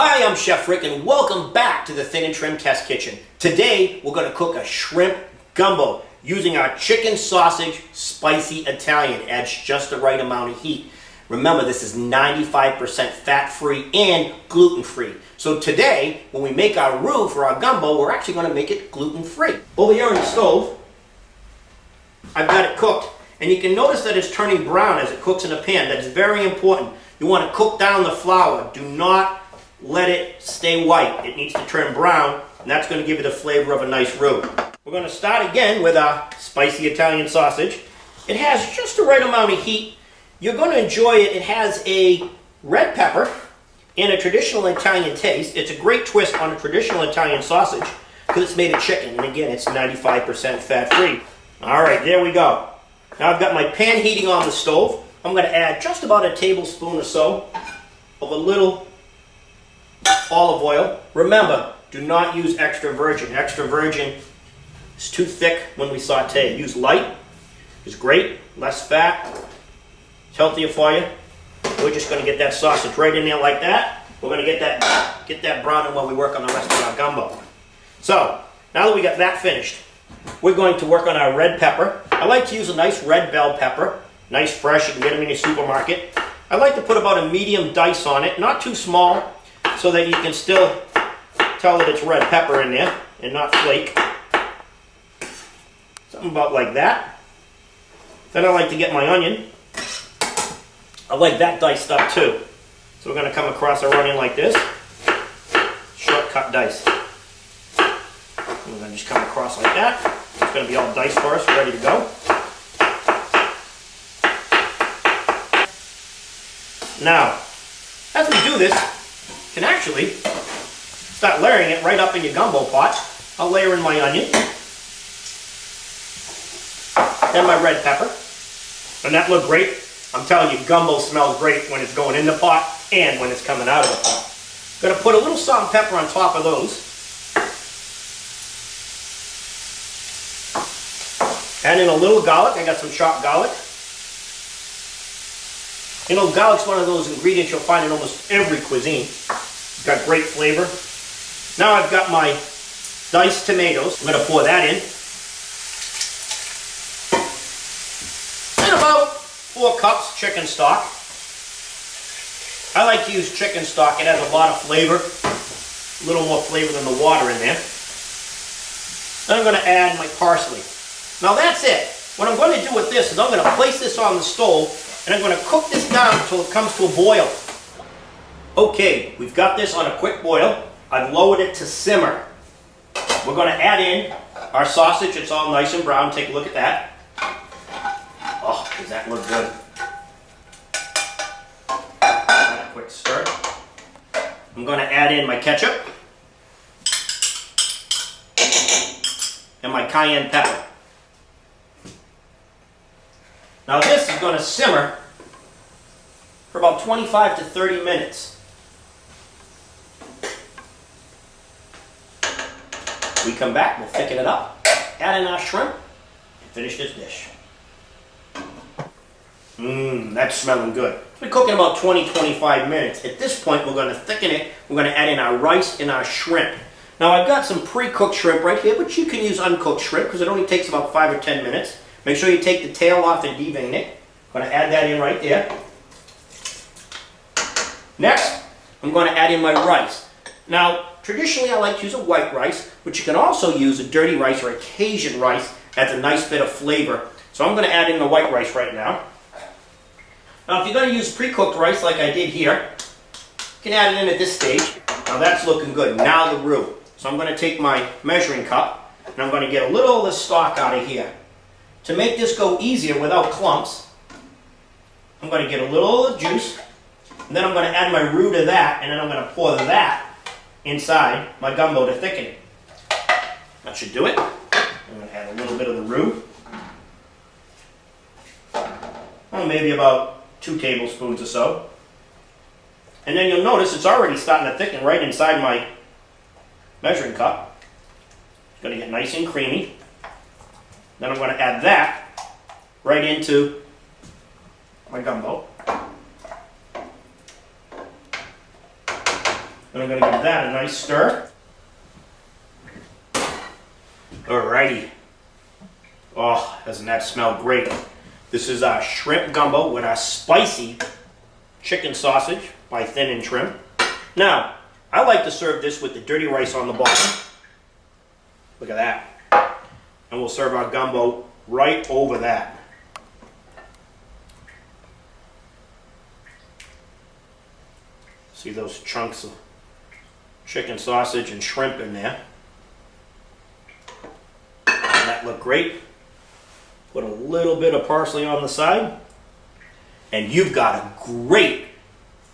Hi, I'm Chef Rick and welcome back to the Thin and Trim Test Kitchen. Today we're going to cook a shrimp gumbo using our chicken sausage spicy Italian. Adds just the right amount of heat. Remember, this is 95% fat-free and gluten-free. So today, when we make our roux for our gumbo, we're actually going to make it gluten-free. Over here on the stove, I've got it cooked. And you can notice that it's turning brown as it cooks in the pan. That's very important. You want to cook down the flour. Do not let it stay white. It needs to turn brown, and that's going to give you the flavor of a nice roux. We're going to start again with our spicy Italian sausage. It has just the right amount of heat. You're going to enjoy it. It has a red pepper and a traditional Italian taste. It's a great twist on a traditional Italian sausage because it's made of chicken, and again, it's 95% fat-free. All right, there we go. Now I've got my pan heating on the stove. I'm going to add just about a tablespoon or so of a little olive oil. Remember, do not use extra virgin. Extra virgin is too thick when we saute. Use light. It's great. Less fat. It's healthier for you. We're just going to get that sausage right in there like that. We're going to get that browning while we work on the rest of our gumbo. So, now that we got that finished, we're going to work on our red pepper. I like to use a nice red bell pepper. Nice fresh, you can get them in your supermarket. I like to put about a medium dice on it, not too small, so that you can still tell that it's red pepper in there and not flake. Something about like that. Then I like to get my onion. I like that diced up too. So we're going to come across our onion like this. Shortcut dice. We're going to just come across like that. It's going to be all diced for us, ready to go. Now, as we do this, you can actually start layering it right up in your gumbo pot. I'll layer in my onion, then my red pepper, and that looked great. I'm telling you, gumbo smells great when it's going in the pot and when it's coming out of the pot. I'm going to put a little salt and pepper on top of those. Add in a little garlic. I got some chopped garlic. You know, garlic's one of those ingredients you'll find in almost every cuisine. It's got great flavor. Now I've got my diced tomatoes. I'm going to pour that in. And about 4 cups chicken stock. I like to use chicken stock. It has a lot of flavor. A little more flavor than the water in there. Then I'm going to add my parsley. Now that's it. What I'm going to do with this is I'm going to place this on the stove and I'm going to cook this down until it comes to a boil. Okay, we've got this on a quick boil. I've lowered it to simmer. We're going to add in our sausage. It's all nice and brown. Take a look at that. Oh, does that look good? A quick stir. I'm going to add in my ketchup and my cayenne pepper. Now this is going to simmer for about 25 to 30 minutes. We come back, we'll thicken it up, add in our shrimp, and finish this dish. That's smelling good. It's been cooking about 20-25 minutes. At this point, we're going to thicken it. We're going to add in our rice and our shrimp. Now I've got some pre-cooked shrimp right here, but you can use uncooked shrimp because it only takes about 5 or 10 minutes. Make sure you take the tail off and devein it. I'm going to add that in right there. Next, I'm going to add in my rice. Now, traditionally I like to use a white rice, but you can also use a dirty rice or a Cajun rice. Adds a nice bit of flavor. So I'm going to add in the white rice right now. Now, if you're going to use pre-cooked rice like I did here, you can add it in at this stage. Now that's looking good. Now the roux. So I'm going to take my measuring cup and I'm going to get a little of the stock out of here. To make this go easier without clumps, I'm going to get a little of the juice, and then I'm going to add my roux to that, and then I'm going to pour that inside my gumbo to thicken it. That should do it. I'm going to add a little bit of the roux. Well, maybe about 2 tablespoons or so. And then you'll notice it's already starting to thicken right inside my measuring cup. It's going to get nice and creamy. Then I'm going to add that right into my gumbo. And I'm going to give that a nice stir. Alrighty. Oh, doesn't that smell great? This is our shrimp gumbo with our spicy chicken sausage by Thin and Trim. Now, I like to serve this with the dirty rice on the bottom. Look at that. And we'll serve our gumbo right over that. See those chunks of chicken sausage and shrimp in there. And that looked great. Put a little bit of parsley on the side. And you've got a great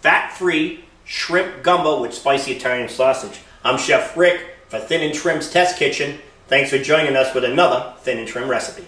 fat-free shrimp gumbo with spicy Italian sausage. I'm Chef Rick for Thin and Trim's Test Kitchen. Thanks for joining us with another Thin and Trim recipe.